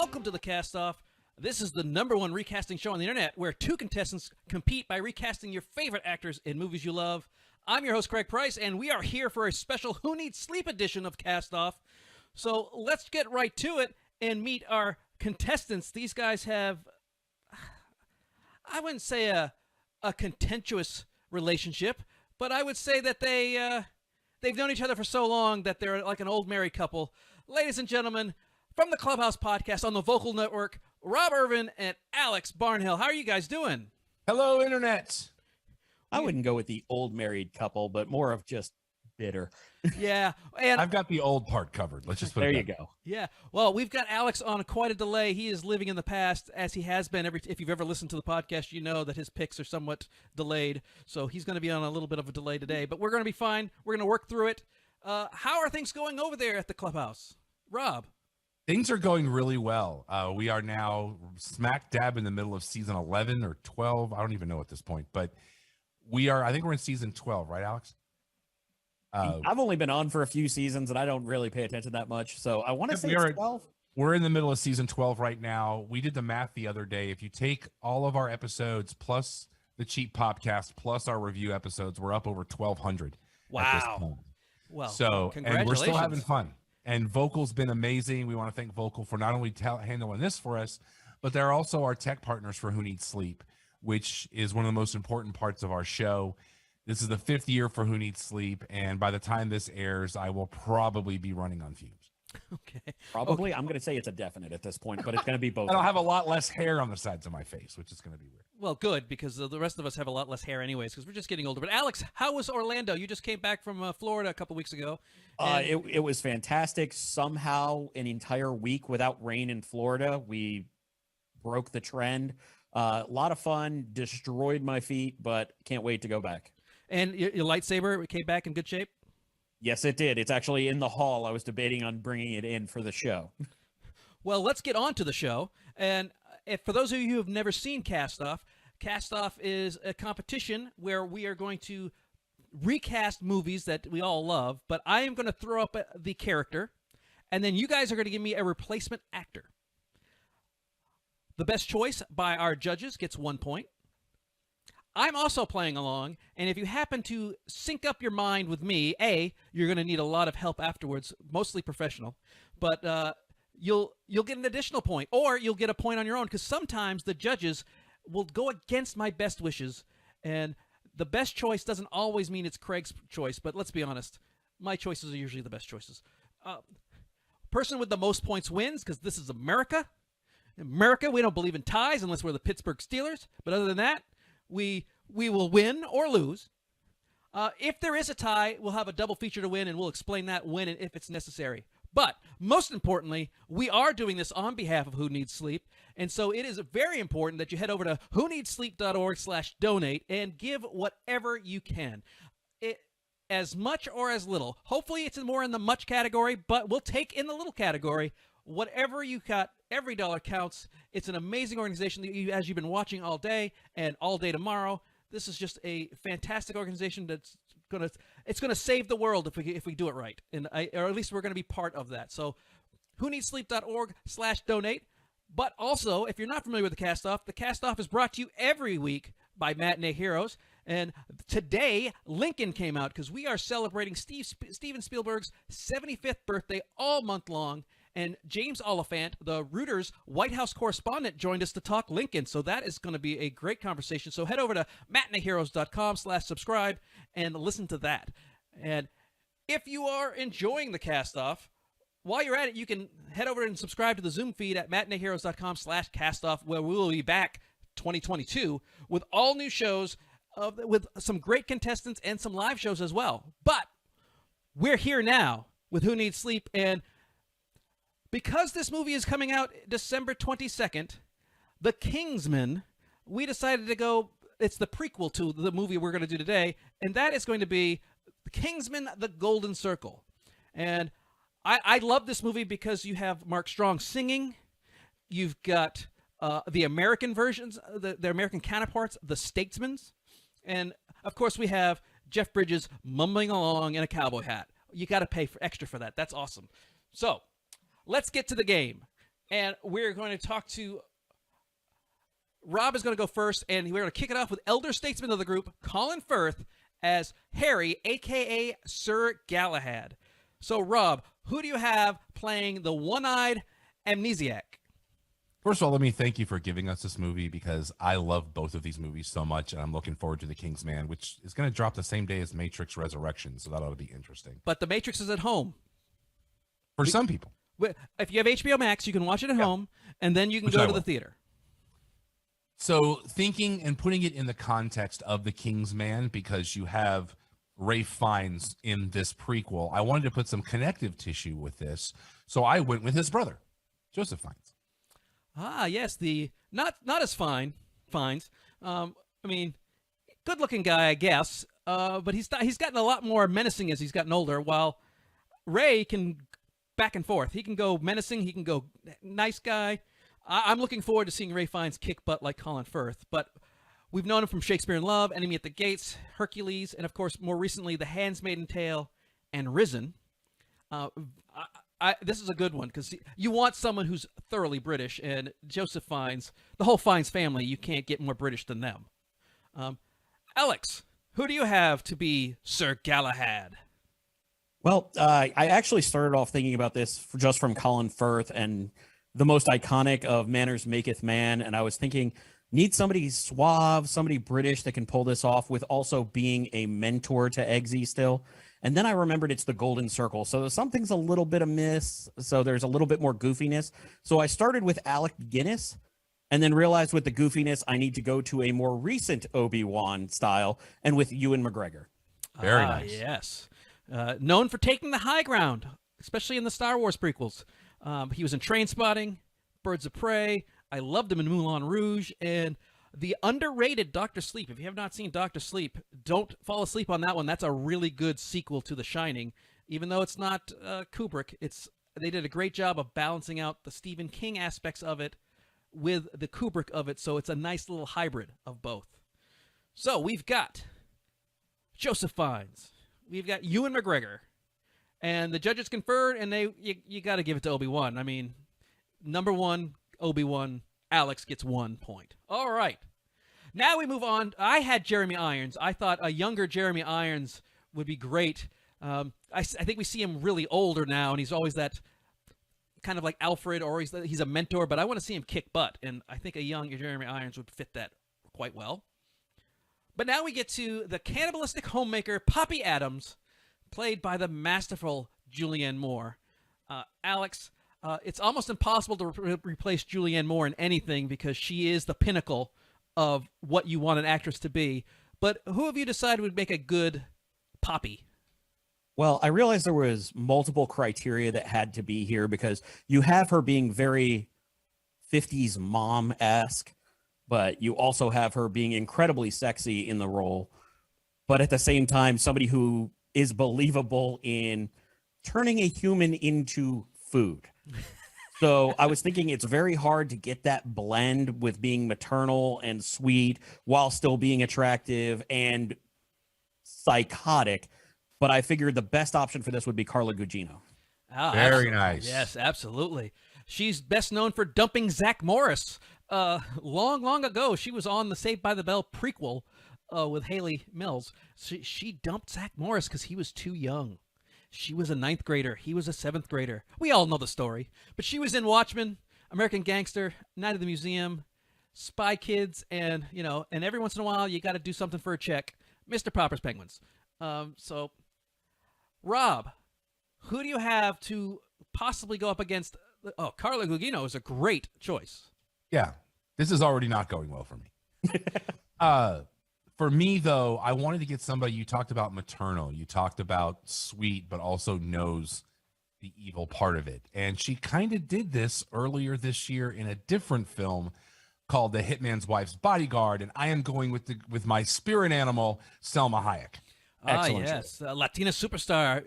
Welcome to the Cast Off. This is the #1 recasting show on the internet where two contestants compete by recasting your favorite actors in movies you love. I'm your host, Craig Price, and we are here for a special Who Needs Sleep edition of Cast Off. So let's get right to it and meet our contestants. These guys have, I wouldn't say a contentious relationship, but I would say that they've known each other for so long that they're like an old married couple. Ladies and gentlemen, from the Clubhouse Podcast on the Vocal Network, Rob Irvin and Alex Barnhill. How are you guys doing? Hello, Internet. I wouldn't go with the old married couple, but more of just bitter. Yeah. And I've got the old part covered. Let's just put there it you there. go. Yeah. Well, we've got Alex on quite a delay. He is living in the past, as he has been. If you've ever listened to the podcast, you know that his picks are somewhat delayed. So he's going to be on a little bit of a delay today, but we're going to be fine. We're going to work through it. How are things going over there at the Clubhouse? Rob? Things are going really well. We are now smack dab in the middle of season 11 or 12. I don't even know at this point, but I think we're in season 12, right, Alex? I've only been on for a few seasons, and I don't really pay attention that much. So I want to say it's 12. We're in the middle of season 12 right now. We did the math the other day. If you take all of our episodes plus the Cheap Popcast plus our review episodes, we're up over 1,200. Wow. At this point. Well, So, congratulations. and we're still having fun. And Vocal's been amazing. We want to thank Vocal for not only handling this for us, but they're also our tech partners for Who Needs Sleep, which is one of the most important parts of our show. This is the 5th year for Who Needs Sleep, and by the time this airs, I will probably be running on fumes. Okay. Probably. I'm going to say it's a definite at this point, but it's going to be both. And I'll have a lot less hair on the sides of my face, which is going to be weird. Well, good, because the rest of us have a lot less hair anyways, because we're just getting older. But Alex, how was Orlando? You just came back from Florida a couple weeks ago. It was fantastic. Somehow an entire week without rain in Florida. We broke the trend. A lot of fun, destroyed my feet, but can't wait to go back. And your lightsaber came back in good shape? Yes, it did. It's actually in the hall. I was debating on bringing it in for the show. Well, let's get on to the show. And for those of you who have never seen Cast Off is a competition where we are going to recast movies that we all love, but I am going to throw up the character, and then you guys are going to give me a replacement actor. The best choice by our judges gets 1 point. I'm also playing along, and if you happen to sync up your mind with me, you're going to need a lot of help afterwards, mostly professional, but you'll get an additional point, or you'll get a point on your own, because sometimes the judges will go against my best wishes, and the best choice doesn't always mean it's Craig's choice, but let's be honest, my choices are usually the best choices. Person with the most points wins, because this is America. In America, we don't believe in ties unless we're the Pittsburgh Steelers, but other than that, we will win or lose. If there is a tie, we'll have a double feature to win, and we'll explain that when and if it's necessary. But most importantly, we are doing this on behalf of Who Needs Sleep, and so it is very important that you head over to whoneedsleep.org/donate and give whatever you can. As much or as little. Hopefully it's more in the much category, but we'll take in the little category. Whatever you got, every dollar counts. It's an amazing organization that as you've been watching all day and all day tomorrow. This is just a fantastic organization that's gonna save the world if we do it right, or at least we're gonna be part of that. So, whoneedsleep.org/donate. But also, if you're not familiar with the Cast Off is brought to you every week by Matinee Heroes. And today, Lincoln came out because we are celebrating Steven Spielberg's 75th birthday all month long. And James Oliphant, the Reuters White House correspondent, joined us to talk Lincoln. So that is going to be a great conversation. So head over to matineeheroes.com/subscribe and listen to that. And if you are enjoying the Cast Off, while you're at it, you can head over and subscribe to the Zoom feed at matineeheroes.com/castoff, where we will be back 2022 with all new shows, with some great contestants and some live shows as well. But we're here now with Who Needs Sleep, and because this movie is coming out December 22nd, The Kingsman, we decided to go, it's the prequel to the movie we're going to do today, and that is going to be Kingsman: The Golden Circle. And I love this movie because you have Mark Strong singing, you've got the American versions, the American counterparts, the Statesmans, and of course we have Jeff Bridges mumbling along in a cowboy hat. You got to pay extra for that. That's awesome. So let's get to the game. And we're going to talk to Rob is going to go first, and we're going to kick it off with elder statesman of the group, Colin Firth, as Harry, a.k.a. Sir Galahad. So, Rob, who do you have playing the one-eyed amnesiac? First of all, let me thank you for giving us this movie because I love both of these movies so much, and I'm looking forward to The Kingsman, which is going to drop the same day as Matrix Resurrection, so that ought to be interesting. But The Matrix is at home. For some people. If you have HBO Max, you can watch it at home, and then you can go to the theater. So thinking and putting it in the context of The Kingsman, because you have Ralph Fiennes in this prequel, I wanted to put some connective tissue with this. So I went with his brother, Joseph Fiennes. Ah, yes, the not as Fiennes. I mean, good-looking guy, I guess. But he's gotten a lot more menacing as he's gotten older. While Ray can back and forth. He can go menacing. He can go nice guy. I'm looking forward to seeing Ralph Fiennes kick butt like Colin Firth. But we've known him from Shakespeare in Love, Enemy at the Gates, Hercules, and of course, more recently, The Handmaid's Tale and Risen. This is a good one because you want someone who's thoroughly British, and Joseph Fiennes, the whole Fiennes family, you can't get more British than them. Alex, who do you have to be Sir Galahad? Well, I actually started off thinking about this just from Colin Firth and the most iconic of Manners Maketh Man, and I was thinking, need somebody suave, somebody British that can pull this off with also being a mentor to Eggsy still. And then I remembered it's the Golden Circle, so something's a little bit amiss, so there's a little bit more goofiness. So I started with Alec Guinness, and then realized with the goofiness, I need to go to a more recent Obi-Wan style, and with Ewan McGregor. Very nice. Yes. Known for taking the high ground, especially in the Star Wars prequels. He was in Trainspotting, Birds of Prey. I loved him in Moulin Rouge, and the underrated Dr. Sleep. If you have not seen Dr. Sleep, don't fall asleep on that one. That's a really good sequel to The Shining. Even though it's not Kubrick, they did a great job of balancing out the Stephen King aspects of it with the Kubrick of it, so it's a nice little hybrid of both. So we've got Joseph Fiennes. We've got Ewan McGregor. And the judges conferred, and you got to give it to Obi-Wan. I mean, number one, Obi-Wan. Alex gets 1 point. All right. Now we move on. I had Jeremy Irons. I thought a younger Jeremy Irons would be great. I think we see him really older now, and he's always that kind of like Alfred, or he's a mentor, but I want to see him kick butt, and I think a young Jeremy Irons would fit that quite well. But now we get to the cannibalistic homemaker, Poppy Adams, played by the masterful Julianne Moore. Alex, it's almost impossible to replace Julianne Moore in anything because she is the pinnacle of what you want an actress to be. But who have you decided would make a good Poppy? Well, I realized there was multiple criteria that had to be here because you have her being very 50s mom-esque, but you also have her being incredibly sexy in the role. But at the same time, somebody who is believable in turning a human into food. So I was thinking it's very hard to get that blend with being maternal and sweet while still being attractive and psychotic. But I figured the best option for this would be Carla Gugino. Oh, Very nice. Yes, absolutely. She's best known for dumping Zach Morris. Long ago, she was on the Saved by the Bell prequel with Haley Mills. She dumped Zach Morris because he was too young. She was a 9th grader. He was a 7th grader. We all know the story. But she was in Watchmen, American Gangster, Night of the Museum, Spy Kids, and every once in a while you got to do something for a check. Mr. Popper's Penguins. So, Rob, who do you have to possibly go up against? Oh, Carla Gugino is a great choice. Yeah, this is already not going well for me. For me, though, I wanted to get somebody, you talked about maternal, you talked about sweet, but also knows the evil part of it. And she kind of did this earlier this year in a different film called The Hitman's Wife's Bodyguard. And I am going with my spirit animal, Selma Hayek. Excellent. Yes, Latina superstar.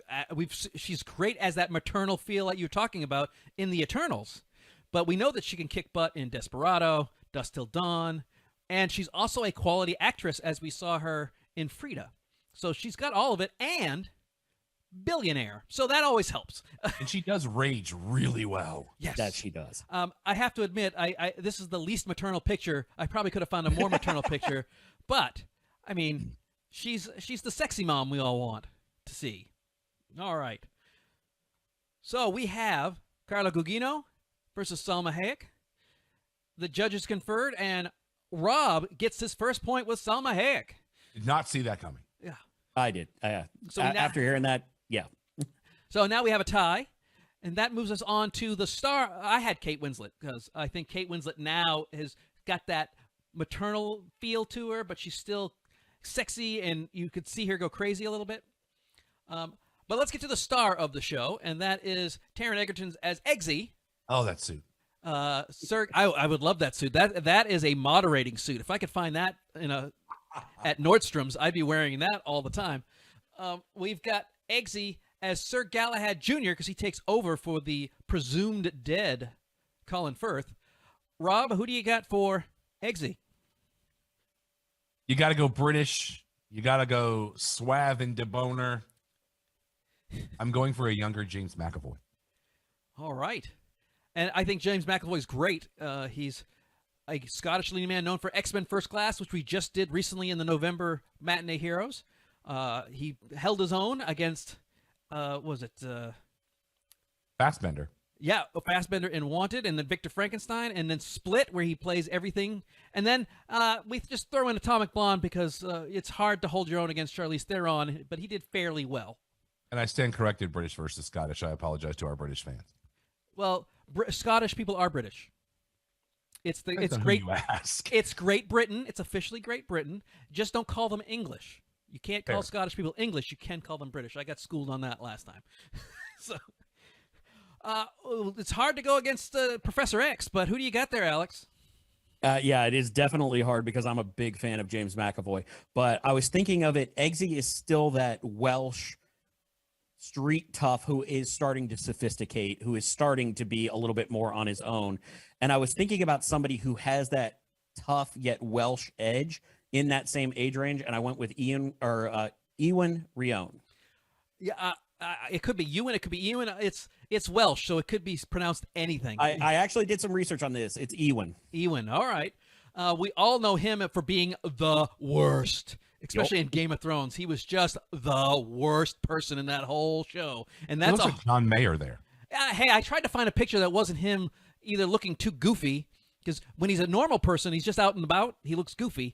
She's great as that maternal feel that you're talking about in The Eternals. But we know that she can kick butt in Desperado, Dusk Till Dawn, and she's also a quality actress as we saw her in Frida. So she's got all of it, and billionaire. So that always helps. And she does rage really well. Yes. That she does. I have to admit, this is the least maternal picture. I probably could have found a more maternal picture, but I mean, she's the sexy mom we all want to see. All right. So we have Carla Gugino versus Salma Hayek. The judges conferred, and Rob gets his first point with Salma Hayek. Did not see that coming. Yeah. I did. So after hearing that, yeah. So now we have a tie, and that moves us on to the star. I had Kate Winslet because I think Kate Winslet now has got that maternal feel to her, but she's still sexy, and you could see her go crazy a little bit. But let's get to the star of the show, and that is Taron Egerton as Eggsy. Oh, that suit. Sir, I would love that suit. That is a moderating suit. If I could find that at Nordstrom's, I'd be wearing that all the time. We've got Eggsy as Sir Galahad Jr. because he takes over for the presumed dead Colin Firth. Rob, who do you got for Eggsy? You got to go British. You got to go suave and debonair. I'm going for a younger James McAvoy. All right. And I think James McAvoy is great. He's a Scottish leading man known for X-Men First Class, which we just did recently in the November Matinee Heroes. He held his own against, Fassbender. Yeah, Fassbender in Wanted, and then Victor Frankenstein, and then Split, where he plays everything. And then we just throw in Atomic Blonde because it's hard to hold your own against Charlize Theron, but he did fairly well. And I stand corrected, British versus Scottish. I apologize to our British fans. Well, Scottish people are British. It's great. You ask. It's Great Britain. It's officially Great Britain. Just don't call them English. You can't call Scottish people English. You can call them British. I got schooled on that last time. So it's hard to go against Professor X, but who do you got there, Alex? Yeah, it is definitely hard because I'm a big fan of James McAvoy. But I was thinking of it. Eggsy is still that Welsh street tough who is starting to sophisticate, who is starting to be a little bit more on his own. And I was thinking about somebody who has that tough yet Welsh edge in that same age range, and I went with Ewan Rione. Yeah, it could be Ewan, it could be Ewan. It's Welsh, so it could be pronounced anything. I actually did some research on this. It's Ewan. Ewan, all right. We all know him for being the worst. Especially in Game of Thrones, he was just the worst person in that whole show, and that's like John Mayer there. Hey, I tried to find a picture that wasn't him either looking too goofy, because when he's a normal person, he's just out and about, he looks goofy,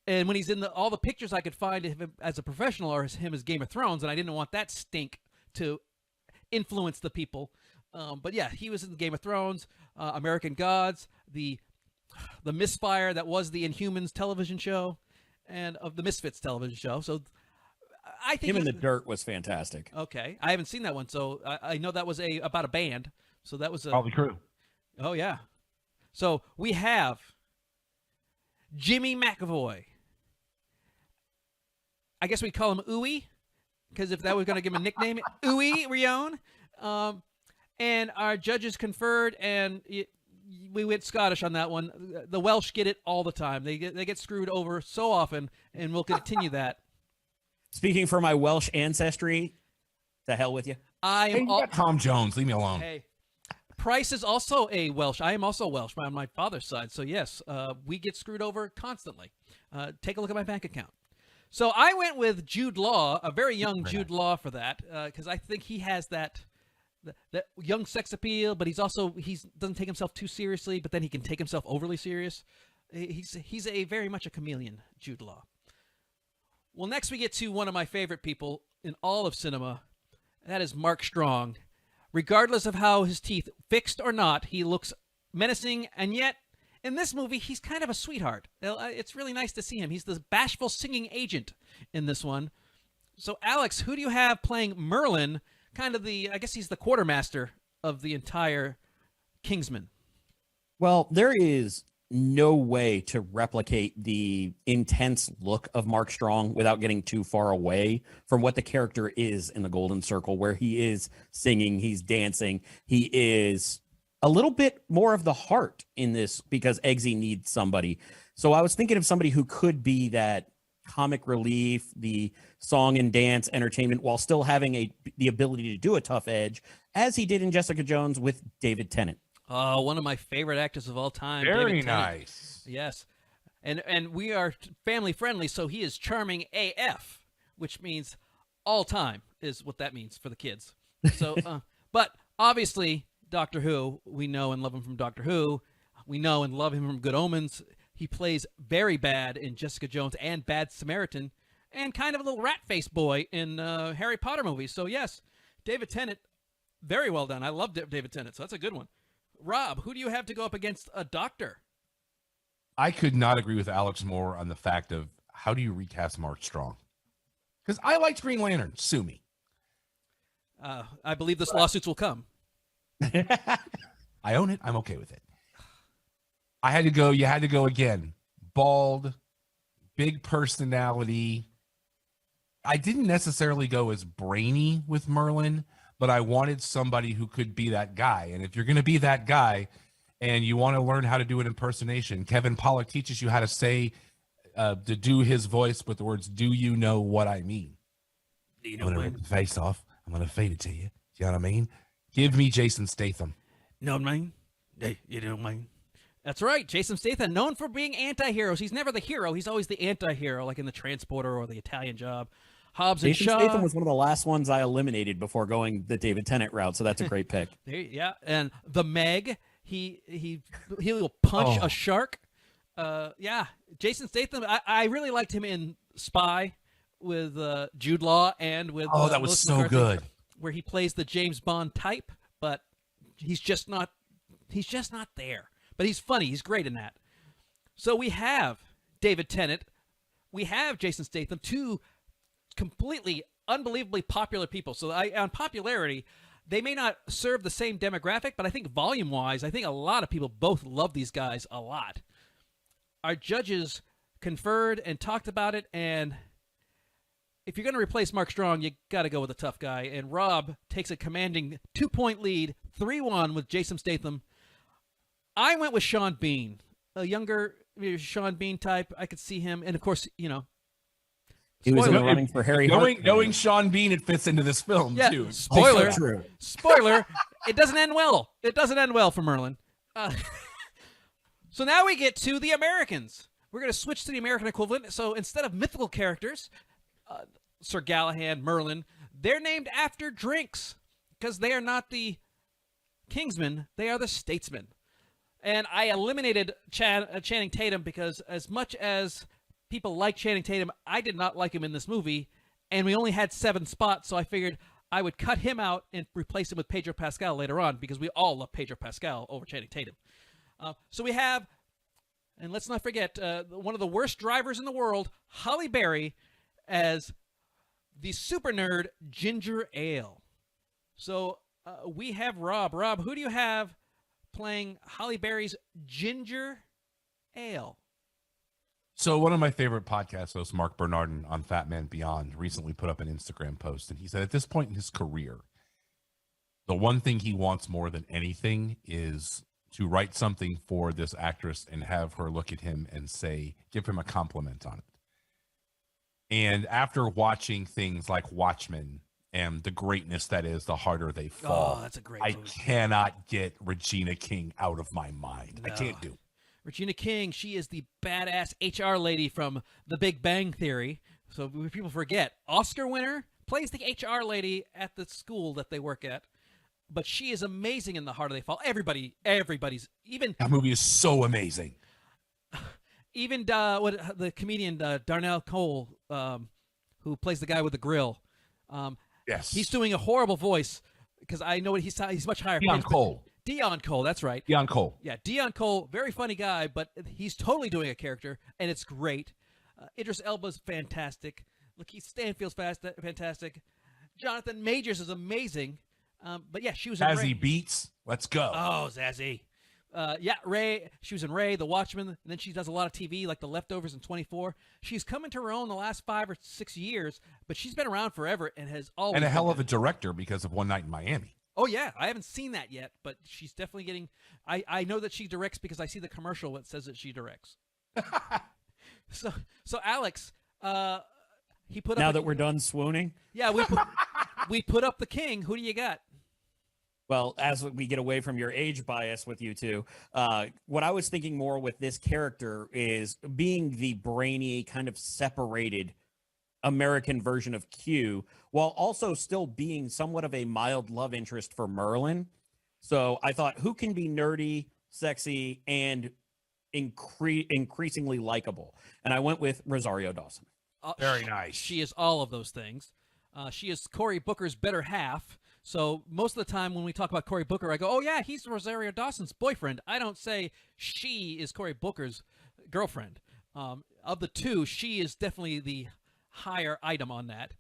and when he's in all the pictures I could find of him as a professional are him as Game of Thrones, and I didn't want that stink to influence the people. But yeah, he was in Game of Thrones, American Gods, the Misfire that was the Inhumans television show, and of the Misfits television show. So I think him in the Dirt was fantastic. Okay, I haven't seen that one, so I know that was about a band. So that was Probably true. Oh yeah. So we have Jimmy McAvoy. I guess we'd call him Ooey, because if that was going to give him a nickname, Ooey Rione. And our judges conferred, and we went Scottish on that one. The Welsh get it all the time. They get screwed over so often, and we'll continue that. Speaking for my Welsh ancestry, to hell with you. You got Tom Jones. Leave me alone. Hey, Price is also a Welsh. I am also Welsh on my father's side. So yes, we get screwed over constantly. Take a look at my bank account. So I went with Jude Law, a very young Jude Law for that, because I think he has that young sex appeal, but he doesn't take himself too seriously, but then he can take himself overly serious. He's a very much a chameleon, Jude Law. Well, next we get to one of my favorite people in all of cinema. That is Mark Strong. Regardless of how his teeth fixed or not, he looks menacing, and yet in this movie he's kind of a sweetheart. It's really nice to see him. He's the bashful singing agent in this one. So Alex, who do you have playing Merlin? Kind of I guess he's the quartermaster of the entire Kingsman. Well, there is no way to replicate the intense look of Mark Strong without getting too far away from what the character is in the Golden Circle, where he is singing, he's dancing, he is a little bit more of the heart in this because Eggsy needs somebody. So I was thinking of somebody who could be that comic relief, the song and dance entertainment, while still having the ability to do a tough edge, as he did in Jessica Jones with David Tennant. Oh, one of my favorite actors of all time. Very David Tennant. nice. Yes. And we are family friendly, so he is charming AF, which means all time is what that means for the kids. So, but obviously, Doctor Who, we know and love him from Doctor Who. We know and love him from Good Omens. He plays very bad in Jessica Jones and Bad Samaritan, and kind of a little rat-faced boy in Harry Potter movies. So yes, David Tennant, very well done. I love David Tennant, so that's a good one. Rob, who do you have to go up against a doctor? I could not agree with Alex more on the fact of how do you recast Mark Strong? Because I liked Green Lantern. Sue me. I believe this lawsuits will come. I own it. I'm okay with it. I had to go. You had to go again. Bald, big personality. I didn't necessarily go as brainy with Merlin, but I wanted somebody who could be that guy. And if you're going to be that guy and you want to learn how to do an impersonation, Kevin Pollak teaches you how to say, to do his voice with the words, "Do you know what I mean?" I'm going to rip the face off. I'm going to feed it to you. You know what I mean? Give me Jason Statham. No, man. Hey, you know, man. That's right. Jason Statham, known for being anti-heroes. He's never the hero. He's always the anti-hero, like in The Transporter or The Italian Job. Hobbs and Jason Shaw. Statham was one of the last ones I eliminated before going the David Tennant route, so that's a great pick. Yeah, and The Meg. He'll punch a shark. Yeah, Jason Statham. I really liked him in Spy with Jude Law and with that was Melissa so McCarthy, good. where he plays the James Bond type, but he's just not there. But he's funny. He's great in that. So we have David Tennant. We have Jason Statham, two completely unbelievably popular people. So on popularity, they may not serve the same demographic, but I think volume-wise, I think a lot of people both love these guys a lot. Our judges conferred and talked about it, and if you're going to replace Mark Strong, you got to go with a tough guy. And Rob takes a commanding 2-point lead, 3-1 with Jason Statham. I went with Sean Bean, a younger Sean Bean type. I could see him, and of course, you know, he was in the running for Harry. Knowing Sean Bean, it fits into this film too. Spoiler, Also true. spoiler. It doesn't end well. It doesn't end well for Merlin. So now we get to the Americans. We're going to switch to the American equivalent. So instead of mythical characters, Sir Galahad, Merlin, they're named after drinks because they are not the Kingsmen. They are the statesmen. And I eliminated Channing Tatum because as much as people like Channing Tatum, I did not like him in this movie, and we only had 7 spots, so I figured I would cut him out and replace him with Pedro Pascal later on because we all love Pedro Pascal over Channing Tatum. So we have, and let's not forget, one of the worst drivers in the world, Halle Berry, as the super nerd Ginger Ale. So we have Rob. Rob, who do you have playing Halle Berry's Ginger Ale? So one of my favorite podcast hosts, Mark Bernardin on Fat Man Beyond, recently put up an Instagram post, and he said at this point in his career, the one thing he wants more than anything is to write something for this actress and have her look at him and say, give him a compliment on it. And after watching things like Watchmen and the greatness that is, The Harder They Fall, that's a great I movie. cannot get Regina King out of my mind. No. I can't do it. Regina King, she is the badass HR lady from The Big Bang Theory. So people forget, Oscar winner, plays the HR lady at the school that they work at. But she is amazing in The Harder They Fall. Everybody's, even That movie is so amazing. even the comedian Darnell Cole, who plays the guy with the grill. Yes. He's doing a horrible voice because I know he's much higher. Dion pitched, Cole. Dion Cole, that's right. Dion Cole. Yeah, Dion Cole, very funny guy, but he's totally doing a character, and it's great. Idris Elba's fantastic. Lakeith Stanfield's fantastic. Jonathan Majors is amazing. But yeah, she was in Ray. Zazie Beats. Let's go. Oh, Zazie. Yeah, Ray. She was in Ray, The Watchmen, and then she does a lot of TV, like The Leftovers and 24. She's come into her own the last 5 or 6 years, but she's been around forever and has always And a hell been of a director because of One Night in Miami. Oh, yeah. I haven't seen that yet, but she's definitely getting... I know that she directs because I see the commercial that says that she directs. So Alex, He put Now up that we're done swooning. yeah, we put up the king. Who do you got? Well, as we get away from your age bias with you two, what I was thinking more with this character is being the brainy, kind of separated American version of Q, while also still being somewhat of a mild love interest for Merlin. So I thought, who can be nerdy, sexy, and increasingly likable? And I went with Rosario Dawson. Very nice. She is all of those things. She is Cory Booker's better half. So most of the time when we talk about Cory Booker, I go, oh, yeah, he's Rosario Dawson's boyfriend. I don't say she is Cory Booker's girlfriend. Of the two, she is definitely the higher item on that.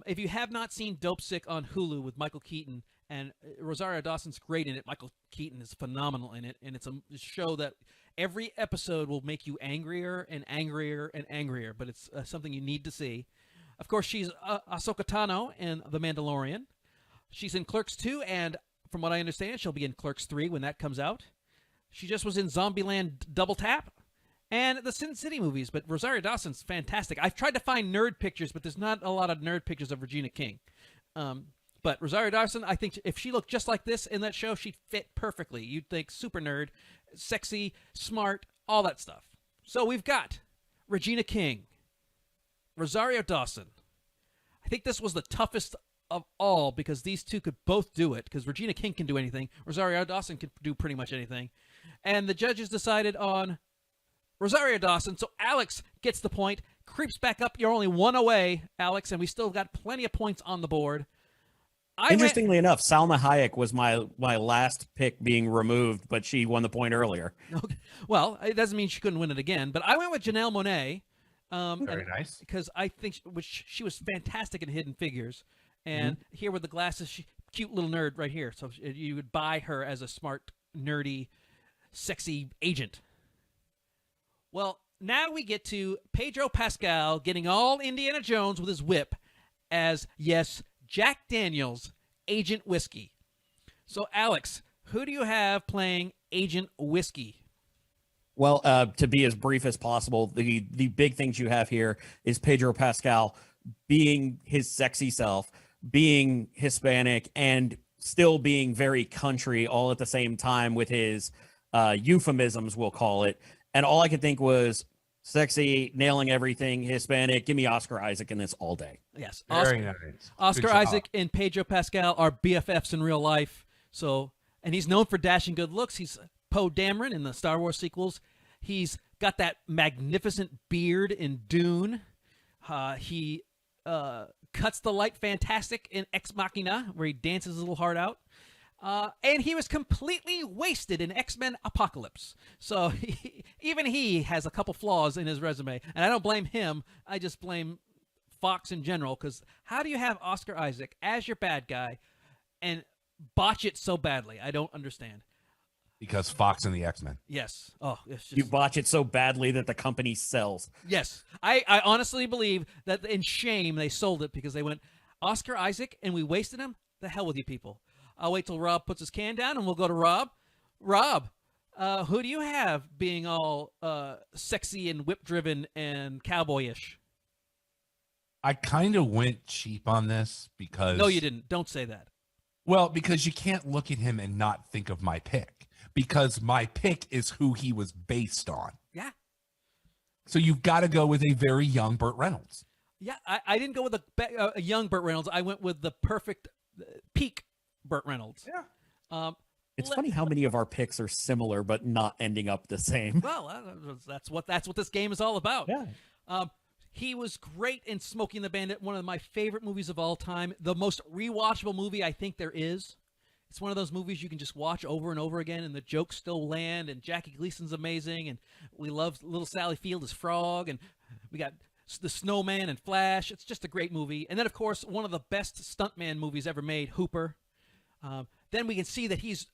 If you have not seen Dope Sick on Hulu with Michael Keaton, and Rosario Dawson's great in it, Michael Keaton is phenomenal in it, and it's a show that every episode will make you angrier and angrier and angrier, but it's something you need to see. Of course, she's Ahsoka Tano in The Mandalorian. She's in Clerks 2, and from what I understand, she'll be in Clerks 3 when that comes out. She just was in Zombieland Double Tap and the Sin City movies, but Rosario Dawson's fantastic. I've tried to find nerd pictures, but there's not a lot of nerd pictures of Regina King. But Rosario Dawson, I think if she looked just like this in that show, she'd fit perfectly. You'd think super nerd, sexy, smart, all that stuff. So we've got Regina King, Rosario Dawson. I think this was the toughest of all because these two could both do it because Regina King can do anything. Rosario Dawson can do pretty much anything. And the judges decided on Rosario Dawson. So Alex gets the point, creeps back up. You're only one away, Alex, and we still got plenty of points on the board. Interestingly enough, Salma Hayek was my last pick being removed, but she won the point earlier. Okay. Well, it doesn't mean she couldn't win it again, but I went with Janelle Monáe. Very nice. Because I think she was fantastic in Hidden Figures. And here with the glasses, cute little nerd right here. So you would buy her as a smart, nerdy, sexy agent. Well, now we get to Pedro Pascal getting all Indiana Jones with his whip as, yes, Jack Daniels, Agent Whiskey. So, Alex, who do you have playing Agent Whiskey? Well, to be as brief as possible, the big things you have here is Pedro Pascal being his sexy self, being Hispanic, and still being very country all at the same time with his euphemisms, we'll call it. And all I could think was sexy, nailing everything, Hispanic. Give me Oscar Isaac in this all day. Yes. Very nice. Oscar Isaac and Pedro Pascal are BFFs in real life. So, and he's known for dashing good looks. He's Poe Dameron in the Star Wars sequels. He's got that magnificent beard in Dune. He cuts the light fantastic in Ex Machina, where he dances his little heart out. And he was completely wasted in X-Men Apocalypse. So even he has a couple flaws in his resume. And I don't blame him. I just blame Fox in general. Because how do you have Oscar Isaac as your bad guy and botch it so badly? I don't understand. Because Fox and the X-Men. Yes. Oh, it's just... You botch it so badly that the company sells. Yes. I honestly believe that in shame they sold it because they went, Oscar Isaac, and we wasted him? The hell with you people. I'll wait till Rob puts his can down, and we'll go to Rob. Rob, who do you have being all sexy and whip-driven and cowboyish? I kind of went cheap on this because... No, you didn't. Don't say that. Well, because you can't look at him and not think of my pick. Because my pick is who he was based on. Yeah. So you've got to go with a very young Burt Reynolds. Yeah, I didn't go with a young Burt Reynolds. I went with the perfect peak Burt Reynolds. Yeah. It's funny how many of our picks are similar but not ending up the same. Well, that's what this game is all about. Yeah. He was great in Smokey and the Bandit, one of my favorite movies of all time. The most rewatchable movie I think there is. It's one of those movies you can just watch over and over again, and the jokes still land, and Jackie Gleason's amazing, and we love Little Sally Field as Frog, and we got the Snowman and Flash. It's just a great movie. And then, of course, one of the best stuntman movies ever made, Hooper. Then we can see that he's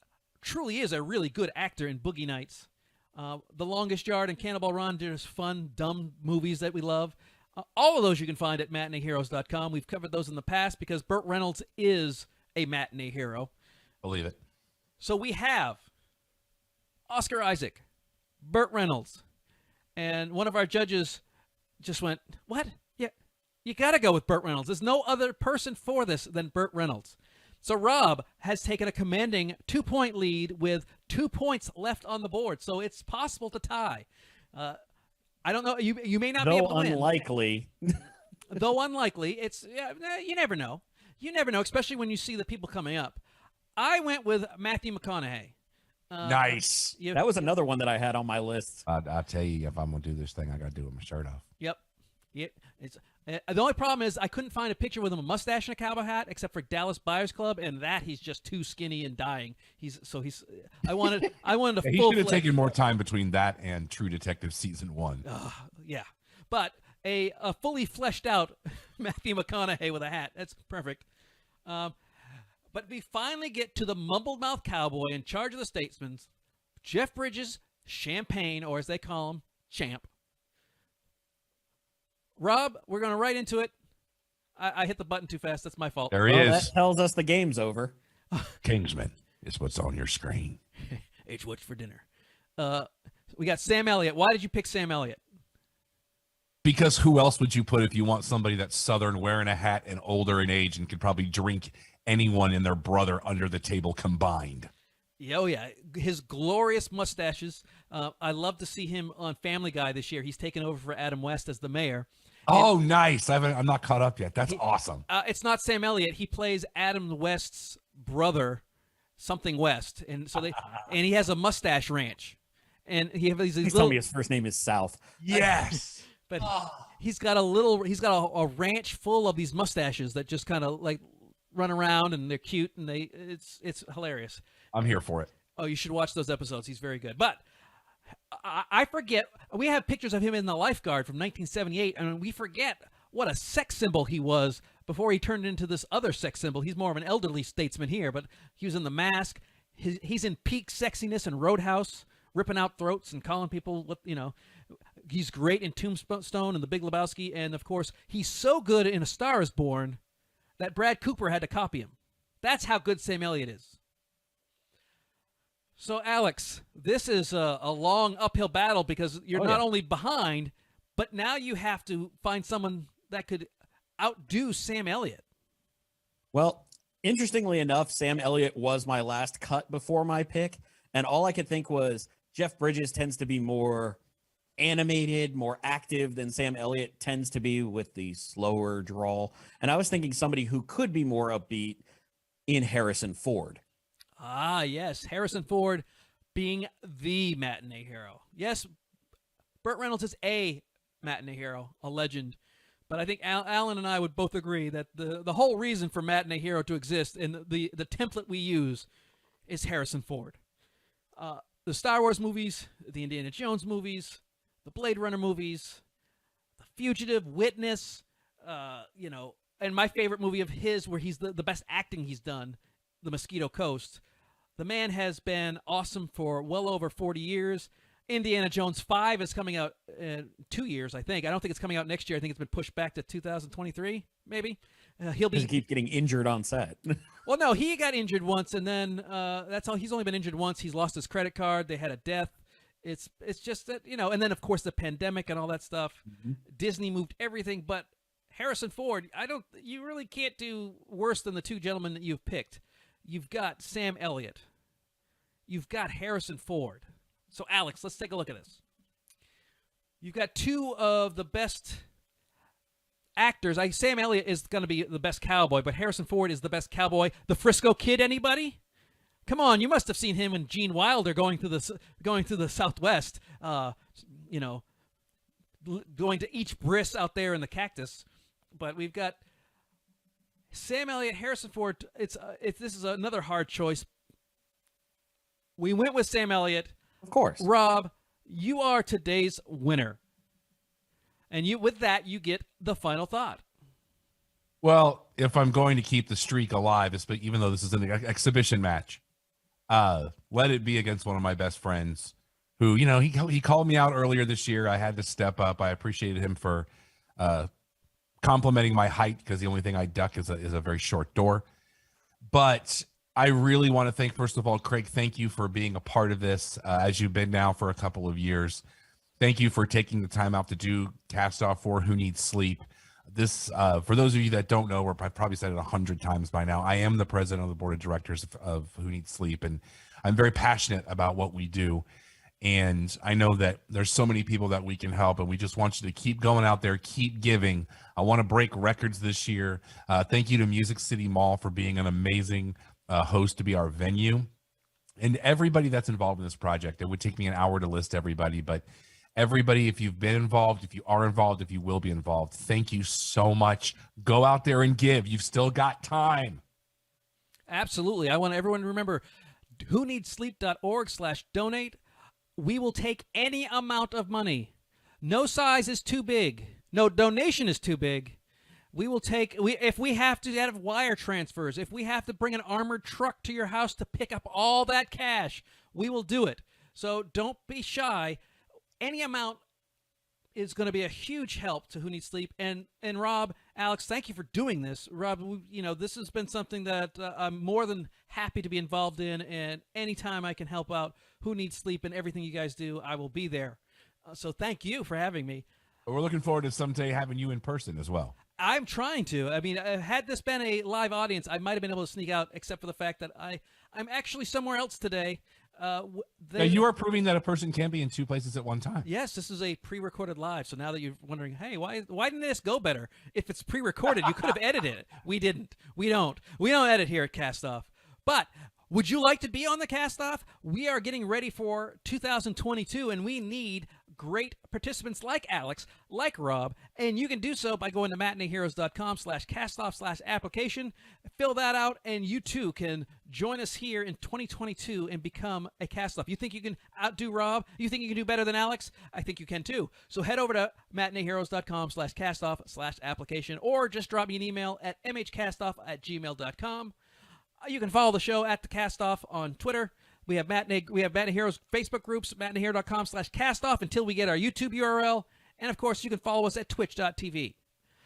truly is a really good actor in Boogie Nights. The Longest Yard and Cannonball Run, there's fun, dumb movies that we love. All of those you can find at matineeheroes.com. We've covered those in the past because Burt Reynolds is a matinee hero. Believe it. So we have Oscar Isaac, Burt Reynolds, and one of our judges just went, what? You got to go with Burt Reynolds. There's no other person for this than Burt Reynolds. So Rob has taken a commanding 2-point lead with 2 points left on the board. So it's possible to tie. I don't know. You may not be able to win. Unlikely. Though unlikely, you never know. You never know, especially when you see the people coming up. I went with Matthew McConaughey. Nice. That was another one that I had on my list. I'll tell you, if I'm going to do this thing, I got to do it with my shirt off. Yep. The only problem is I couldn't find a picture with him a mustache and a cowboy hat except for Dallas Buyers Club, and that he's just too skinny and dying. I wanted a He full. should have taken more time between that and True Detective season 1. Yeah, but a fully fleshed out Matthew McConaughey with a hat. That's perfect. But we finally get to the mumbled mouth cowboy in charge of the statesmen, Jeff Bridges, Champagne, or as they call him, Champ. Rob, we're going right into it. I hit the button too fast. That's my fault. There he is. That tells us the game's over. Kingsman is what's on your screen. H, what's for dinner? We got Sam Elliott. Why did you pick Sam Elliott? Because who else would you put if you want somebody that's Southern, wearing a hat, and older in age, and could probably drink anyone and their brother under the table combined? Oh, yeah. His glorious mustaches. I love to see him on Family Guy this year. He's taken over for Adam West as the mayor. Oh, nice. I'm not caught up yet. That's awesome. It's not Sam Elliott. He plays Adam West's brother, something West. And he has a mustache ranch. And he has these Please little, tell me his first name is South. Yes. But he's got a ranch full of these mustaches that just kind of like run around, and they're cute, and it's hilarious. I'm here for it. Oh, you should watch those episodes. He's very good. But I forget. We have pictures of him in The Lifeguard from 1978, and we forget what a sex symbol he was before he turned into this other sex symbol. He's more of an elderly statesman here, but he was in The Mask. He's in peak sexiness in Roadhouse, ripping out throats and calling people what, He's great in Tombstone and The Big Lebowski, and of course, he's so good in A Star Is Born that Brad Cooper had to copy him. That's how good Sam Elliott is. So, Alex, this is a long uphill battle because you're not only behind, but now you have to find someone that could outdo Sam Elliott. Well, interestingly enough, Sam Elliott was my last cut before my pick, and all I could think was Jeff Bridges tends to be more animated, more active than Sam Elliott tends to be with the slower drawl. And I was thinking somebody who could be more upbeat in Harrison Ford. Ah, yes. Harrison Ford being the matinee hero. Yes, Burt Reynolds is a matinee hero, a legend. But I think Alan and I would both agree that the whole reason for matinee hero to exist and the template we use is Harrison Ford. The Star Wars movies, the Indiana Jones movies, the Blade Runner movies, The Fugitive, Witness, and my favorite movie of his where he's the best acting he's done, The Mosquito Coast. The man has been awesome for well over 40 years. Indiana Jones 5 is coming out in 2 years, I think. I don't think it's coming out next year. I think it's been pushed back to 2023, maybe. He keeps getting injured on set. Well, no, he got injured once, and then that's all. He's only been injured once. He's lost his credit card. They had a death. It's just that, and then, of course, the pandemic and all that stuff. Mm-hmm. Disney moved everything, but Harrison Ford, you really can't do worse than the two gentlemen that you've picked. You've got Sam Elliott. You've got Harrison Ford. So, Alex, let's take a look at this. You've got two of the best actors. Sam Elliott is going to be the best cowboy, but Harrison Ford is the best cowboy. The Frisco Kid, anybody? Come on, you must have seen him and Gene Wilder going through the Southwest, going to each bris out there in the cactus. But we've got Sam Elliott, Harrison Ford. This is another hard choice. We went with Sam Elliott. Of course. Rob, you are today's winner. And with that, you get the final thought. Well, if I'm going to keep the streak alive, even though this is an exhibition match, let it be against one of my best friends who, he called me out earlier this year. I had to step up. I appreciated him for complimenting my height because the only thing I duck is a very short door. But I really want to thank, first of all, Craig, thank you for being a part of this as you've been now for a couple of years. Thank you for taking the time out to do Cast Off for Who Needs Sleep. This, for those of you that don't know, or I've probably said it 100 times by now, I am the president of the board of directors of Who Needs Sleep, and I'm very passionate about what we do. And I know that there's so many people that we can help, and we just want you to keep going out there, keep giving. I want to break records this year. Thank you to Music City Mall for being an amazing host to be our venue. And everybody that's involved in this project. It would take me an hour to list everybody, but everybody, if you've been involved, if you are involved, if you will be involved, thank you so much. Go out there and give. You've still got time. Absolutely. I want everyone to remember whoneedsleep.org/donate. We will take any amount of money. No size is too big. No donation is too big. We will take, if we have to have wire transfers, if we have to bring an armored truck to your house to pick up all that cash, we will do it. So don't be shy. Any amount is going to be a huge help to Who Needs Sleep. And Rob, Alex, thank you for doing this. Rob, this has been something that I'm more than happy to be involved in, and anytime I can help out Who Needs Sleep and everything you guys do, I will be there. So thank you for having me. We're looking forward to someday having you in person as well. I'm trying to. I mean, had this been a live audience, I might have been able to sneak out, except for the fact that I'm actually somewhere else today. Now, you are proving that a person can be in two places at one time. Yes, this is a pre-recorded live. So now that you're wondering, hey, why didn't this go better? If it's pre-recorded, you could have edited it. We didn't. We don't edit here at Cast Off. But would you like to be on the Cast Off? We are getting ready for 2022, and we need great participants like Alex, like Rob, and you can do so by going to matineeheroes.com/castoff/application. Fill that out, and you too can join us here in 2022 and become a Cast Off. You think you can outdo Rob? You think you can do better than Alex? I think you can too. So head over to matineeheroes.com/castoff/application, or just drop me an email at mhcastoff@gmail.com. You can follow the show at the Cast Off on Twitter. We have Matinee Heroes Facebook groups, matineehero.com/castoff until we get our YouTube URL. And, of course, you can follow us at twitch.tv.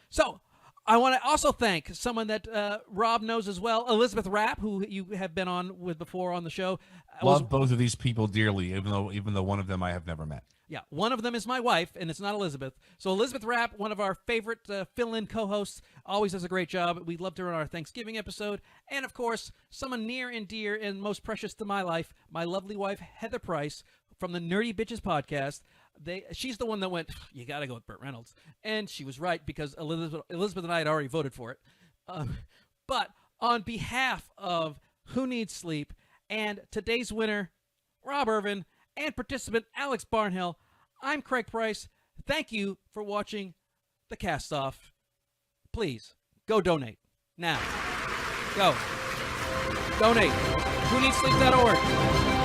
So I want to also thank someone that Rob knows as well, Elizabeth Rapp, who you have been on with before on the show. Love both of these people dearly, even though one of them I have never met. Yeah, one of them is my wife, and it's not Elizabeth. So Elizabeth Rapp, one of our favorite fill-in co-hosts, always does a great job. We loved her on our Thanksgiving episode. And, of course, someone near and dear and most precious to my life, my lovely wife, Heather Price, from the Nerdy Bitches podcast. She's the one that went, you got to go with Burt Reynolds. And she was right, because Elizabeth and I had already voted for it. But on behalf of Who Needs Sleep and today's winner, Rob Irvin, and participant Alex Barnhill, I'm Craig Price. Thank you for watching the Cast Off. Please, go donate. Now. Go. Donate. WhoNeedSleep.org.